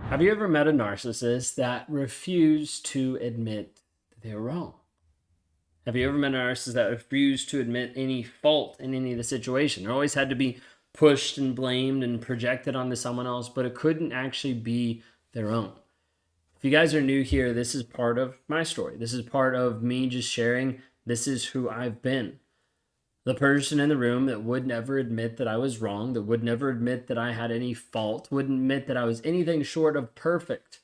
Have you ever met a narcissist that refused to admit that they were wrong? Have you ever met a narcissist that refused to admit any fault in any of the situation? It always had to be pushed and blamed and projected onto someone else, but it couldn't actually be their own. If you guys are new here, this is part of my story. This is part of me just sharing this is who I've been. The person in the room that would never admit that I was wrong, that would never admit that I had any fault, wouldn't admit that I was anything short of perfect.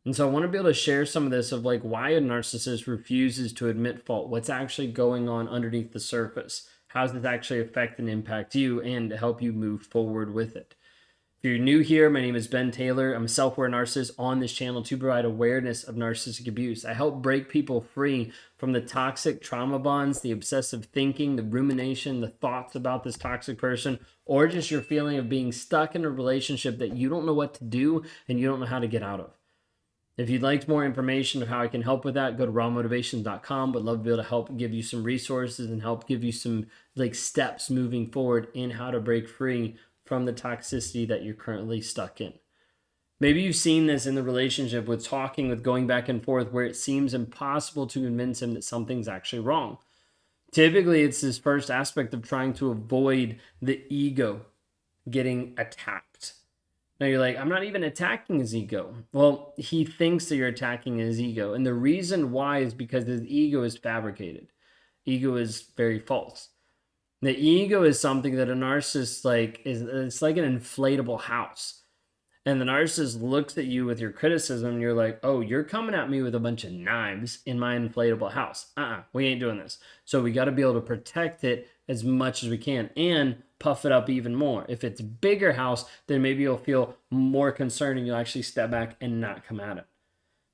And so I want to be able to share some of this of like why a narcissist refuses to admit fault, what's actually going on underneath the surface, how does this actually affect and impact you, and to help you move forward with it. If you're new here, my name is Ben Taylor. I'm a self-aware narcissist on this channel to provide awareness of narcissistic abuse. I help break people free from the toxic trauma bonds, the obsessive thinking, the rumination, the thoughts about this toxic person, or just your feeling of being stuck in a relationship that you don't know what to do and you don't know how to get out of. If you'd like more information of how I can help with that, go to rawmotivations.com. Would love to be able to help give you some resources and help give you some steps moving forward in how to break free from the toxicity that you're currently stuck in. Maybe you've seen this in the relationship with talking, with going back and forth, where it seems impossible to convince him that something's actually wrong. Typically, it's this first aspect of trying to avoid the ego getting attacked. Now you're like, I'm not even attacking his ego. Well, he thinks that you're attacking his ego. And the reason why is because his ego is fabricated. Ego is very false. The ego is something that a narcissist it's like an inflatable house. And the narcissist looks at you with your criticism and you're like, oh, you're coming at me with a bunch of knives in my inflatable house. We ain't doing this. So we got to be able to protect it as much as we can and puff it up even more. If it's a bigger house, then maybe you'll feel more concerned and you'll actually step back and not come at it.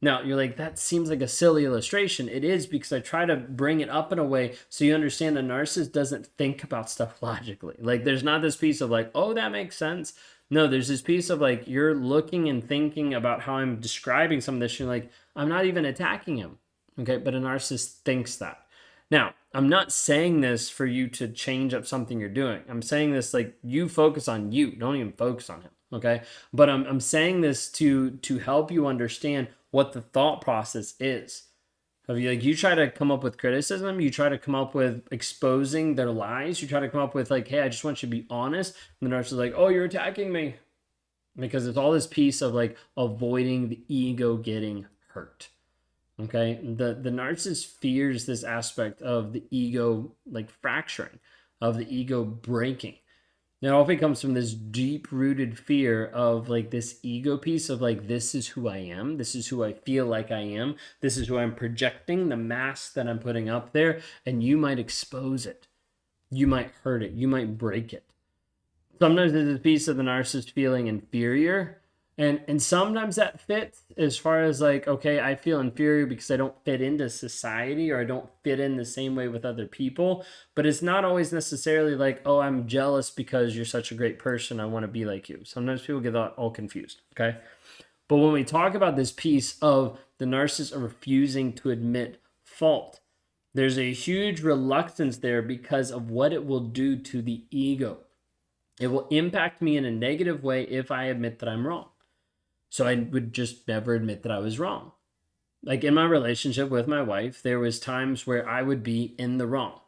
Now, you're like, that seems like a silly illustration. It is, because I try to bring it up in a way so you understand a narcissist doesn't think about stuff logically. Like, there's not this piece of like, oh, that makes sense. No, there's this piece of like, you're looking and thinking about how I'm describing some of this. You're like, I'm not even attacking him. Okay, but a narcissist thinks that. Now, I'm not saying this for you to change up something you're doing. I'm saying this like, you focus on you. Don't even focus on him. Okay, but I'm saying this to help you understand what the thought process is. Have you you try to come up with criticism, you try to come up with exposing their lies, you try to come up with like, hey, I just want you to be honest. And the narcissist is like, oh, you're attacking me. Because it's all this piece of like avoiding the ego getting hurt. Okay, the narcissist fears this aspect of the ego like fracturing, of the ego breaking. It often comes from this deep-rooted fear of like this ego piece of like, this is who I am. This is who I feel like I am. This is who I'm projecting, the mask that I'm putting up there. And you might expose it. You might hurt it. You might break it. Sometimes there's a piece of the narcissist feeling inferior. And sometimes that fits as far as like, okay, I feel inferior because I don't fit into society or I don't fit in the same way with other people. But it's not always necessarily like, oh, I'm jealous because you're such a great person, I want to be like you. Sometimes people get all confused, okay? But when we talk about this piece of the narcissist refusing to admit fault, there's a huge reluctance there because of what it will do to the ego. It will impact me in a negative way if I admit that I'm wrong. So I would just never admit that I was wrong. Like in my relationship with my wife, there was times where I would be in the wrong.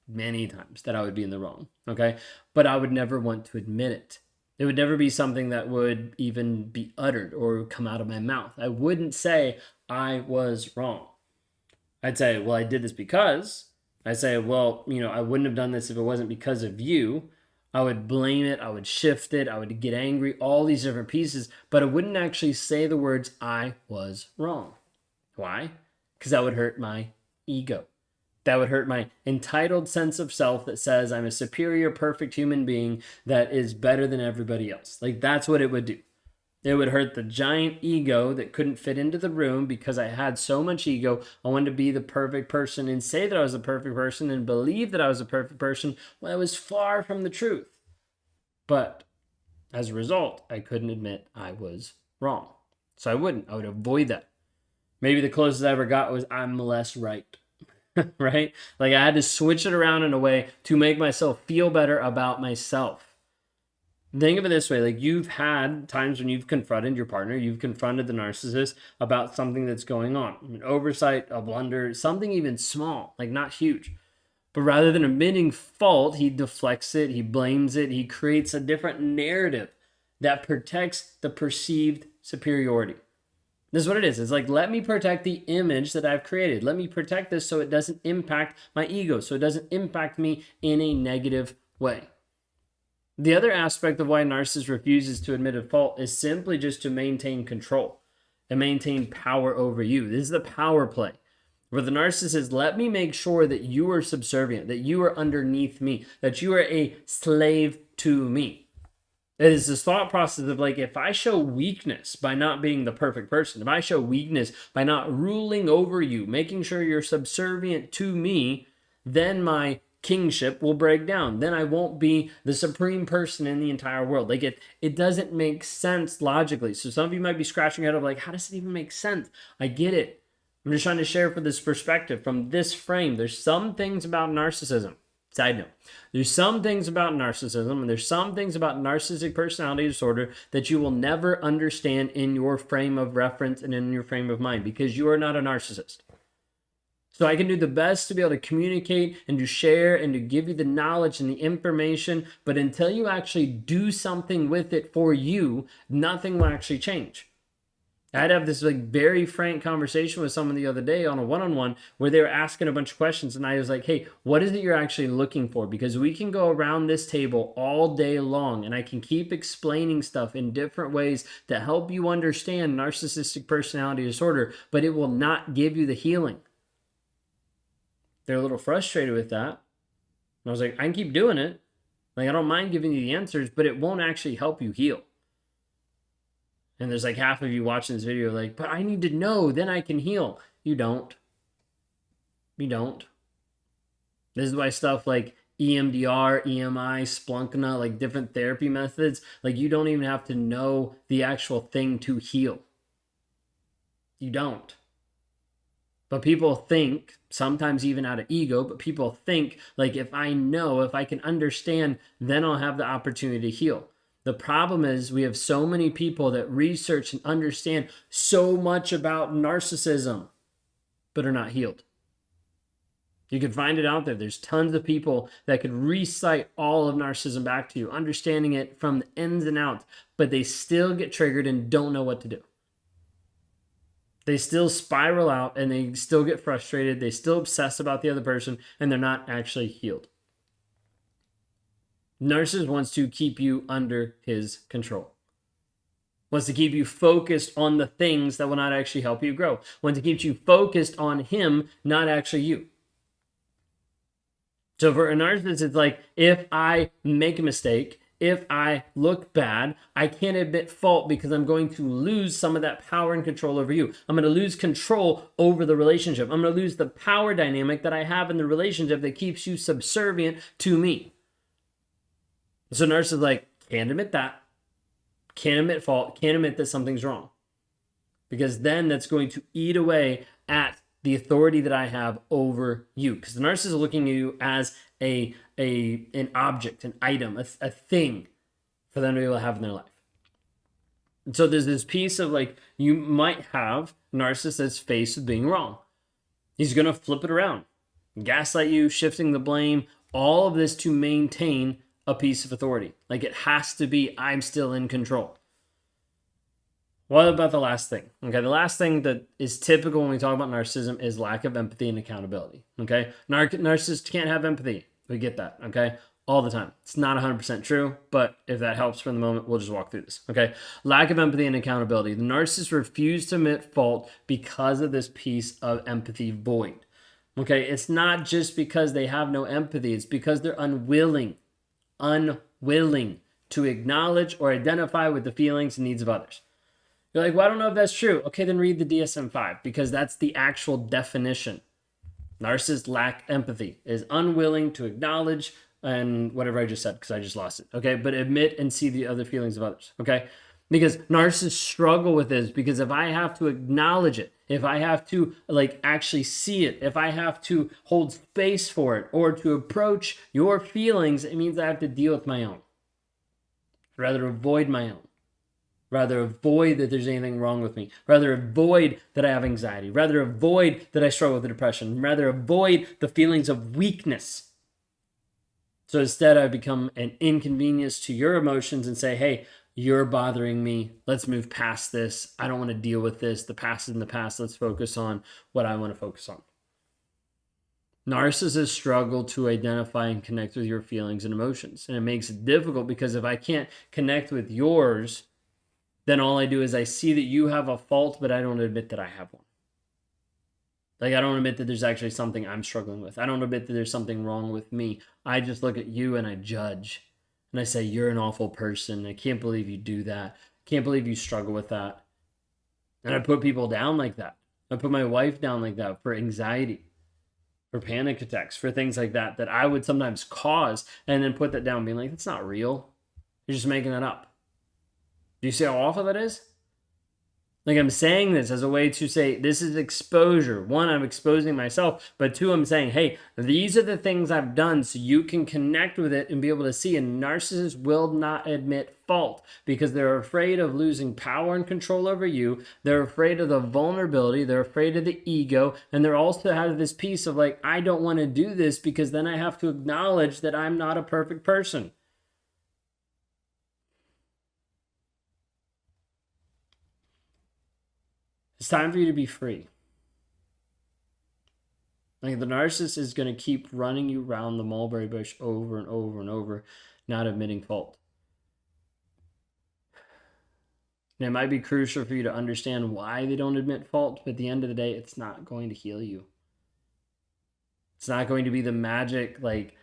Many times that I would be in the wrong, okay? But I would never want to admit it. It would never be something that would even be uttered or come out of my mouth. I wouldn't say I was wrong. I'd say, well, I did this because. I'd say, well, I wouldn't have done this if it wasn't because of you. I would blame it, I would shift it, I would get angry, all these different pieces, but I wouldn't actually say the words, I was wrong. Why? Because that would hurt my ego. That would hurt my entitled sense of self that says I'm a superior, perfect human being that is better than everybody else. Like, that's what it would do. It would hurt the giant ego that couldn't fit into the room because I had so much ego. I wanted to be the perfect person and say that I was a perfect person and believe that I was a perfect person when I was far from the truth. But as a result, I couldn't admit I was wrong. So I would avoid that. Maybe the closest I ever got was I'm less right. Right? Like I had to switch it around in a way to make myself feel better about myself. Think of it this way, like you've had times when you've confronted your partner, you've confronted the narcissist about something that's going on, an oversight, a blunder, something even small, like not huge. But rather than admitting fault, he deflects it, he blames it, he creates a different narrative that protects the perceived superiority. This is what it is. It's like, let me protect the image that I've created. Let me protect this so it doesn't impact my ego, so it doesn't impact me in a negative way. The other aspect of why a narcissist refuses to admit a fault is simply just to maintain control and maintain power over you. This is the power play, where the narcissist is, let me make sure that you are subservient, that you are underneath me, that you are a slave to me. It is this thought process of like, if I show weakness by not being the perfect person, if I show weakness by not ruling over you, making sure you're subservient to me, then my kingship will break down. Then I won't be the supreme person in the entire world. Like it doesn't make sense logically. So some of you might be scratching your head of like, how does it even make sense? I get it. I'm just trying to share from this perspective, from this frame. There's some things about narcissism. Side note, there's some things about narcissism and there's some things about narcissistic personality disorder that you will never understand in your frame of reference and in your frame of mind because you are not a narcissist. So I can do the best to be able to communicate and to share and to give you the knowledge and the information, but until you actually do something with it for you, nothing will actually change. I had to have this like very frank conversation with someone the other day on a one-on-one where they were asking a bunch of questions and I was like, hey, what is it you're actually looking for? Because we can go around this table all day long and I can keep explaining stuff in different ways to help you understand narcissistic personality disorder, but it will not give you the healing. They're a little frustrated with that. And I was like, I can keep doing it. Like, I don't mind giving you the answers, but it won't actually help you heal. And there's like half of you watching this video like, but I need to know, then I can heal. You don't. You don't. This is why stuff like EMDR, EMI, Splunkna, like different therapy methods, like you don't even have to know the actual thing to heal. You don't. But people think, sometimes even out of ego, but people think like if I know, if I can understand, then I'll have the opportunity to heal. The problem is we have so many people that research and understand so much about narcissism, but are not healed. You can find it out there. There's tons of people that could recite all of narcissism back to you, understanding it from the ins and outs, but they still get triggered and don't know what to do. They still spiral out and they still get frustrated. They still obsess about the other person and they're not actually healed. Narcissist wants to keep you under his control. Wants to keep you focused on the things that will not actually help you grow. Wants to keep you focused on him, not actually you. So for a narcissist, it's like, if I make a mistake, if I look bad, I can't admit fault because I'm going to lose some of that power and control over you. I'm going to lose control over the relationship. I'm going to lose the power dynamic that I have in the relationship that keeps you subservient to me. So narcissist is like, can't admit that, can't admit fault, can't admit that something's wrong. Because then that's going to eat away at the authority that I have over you. Because the narcissist is looking at you as an object, an item, a thing for them to be able to have in their life. And so there's this piece of like, you might have narcissist that's faced with being wrong. He's going to flip it around, gaslight you, shifting the blame, all of this to maintain a piece of authority. Like it has to be, I'm still in control. What about the last thing? Okay, the last thing that is typical when we talk about narcissism is lack of empathy and accountability. Okay, narcissists can't have empathy. We get that, okay, all the time. It's not 100% true, but if that helps for the moment, we'll just walk through this, okay? Lack of empathy and accountability. The narcissists refuse to admit fault because of this piece of empathy void. Okay, it's not just because they have no empathy. It's because they're unwilling to acknowledge or identify with the feelings and needs of others. You're like, well, I don't know if that's true. Okay, then read the DSM-5 because that's the actual definition. Narcissists lack empathy, is unwilling to acknowledge and whatever I just said because I just lost it. Okay, but admit and see the other feelings of others. Okay, because narcissists struggle with this because if I have to acknowledge it, if I have to like actually see it, if I have to hold space for it or to approach your feelings, it means I have to deal with my own. I'd rather avoid my own. Rather avoid that there's anything wrong with me. Rather avoid that I have anxiety. Rather avoid that I struggle with depression. Rather avoid the feelings of weakness. So instead, I become an inconvenience to your emotions and say, hey, you're bothering me. Let's move past this. I don't want to deal with this. The past is in the past. Let's focus on what I want to focus on. Narcissists struggle to identify and connect with your feelings and emotions. And it makes it difficult because if I can't connect with yours, then all I do is I see that you have a fault, but I don't admit that I have one. Like, I don't admit that there's actually something I'm struggling with. I don't admit that there's something wrong with me. I just look at you and I judge. And I say, you're an awful person. I can't believe you do that. I can't believe you struggle with that. And I put people down like that. I put my wife down like that for anxiety, for panic attacks, for things like that, that I would sometimes cause, and then put that down being like, it's not real. You're just making that up. Do you see how awful that is? Like, I'm saying this as a way to say, this is exposure. One, I'm exposing myself, but two, I'm saying, hey, these are the things I've done so you can connect with it and be able to see. And narcissists will not admit fault because they're afraid of losing power and control over you. They're afraid of the vulnerability. They're afraid of the ego. And they're also have this piece of like, I don't want to do this because then I have to acknowledge that I'm not a perfect person. It's time for you to be free. Like, the narcissist is going to keep running you around the mulberry bush over and over and over, not admitting fault. And it might be crucial for you to understand why they don't admit fault, but at the end of the day, it's not going to heal you. It's not going to be the magic, like,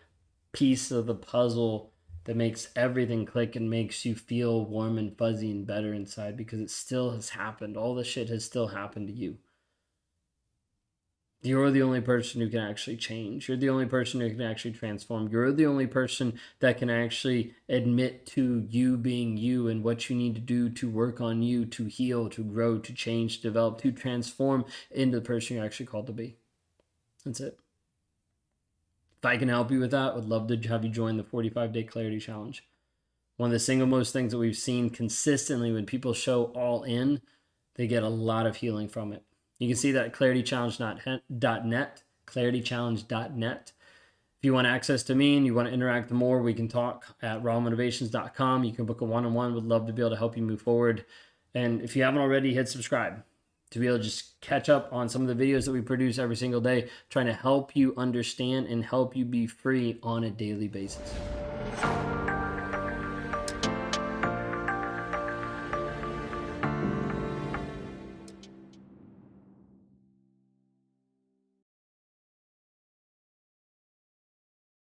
piece of the puzzle that makes everything click and makes you feel warm and fuzzy and better inside, because it still has happened. All the shit has still happened to you. You're the only person who can actually change. You're the only person who can actually transform. You're the only person that can actually admit to you being you and what you need to do to work on you, to heal, to grow, to change, to develop, to transform into the person you're actually called to be. That's it. If I can help you with that, I would love to have you join the 45-day clarity challenge. One of the single most things that we've seen consistently when people show all in, they get a lot of healing from it. You can see that at claritychallenge.net, claritychallenge.net. If you want access to me and you want to interact more, we can talk at rawmotivations.com. You can book a one-on-one. Would love to be able to help you move forward. And if you haven't already, hit subscribe to be able to just catch up on some of the videos that we produce every single day, trying to help you understand and help you be free on a daily basis.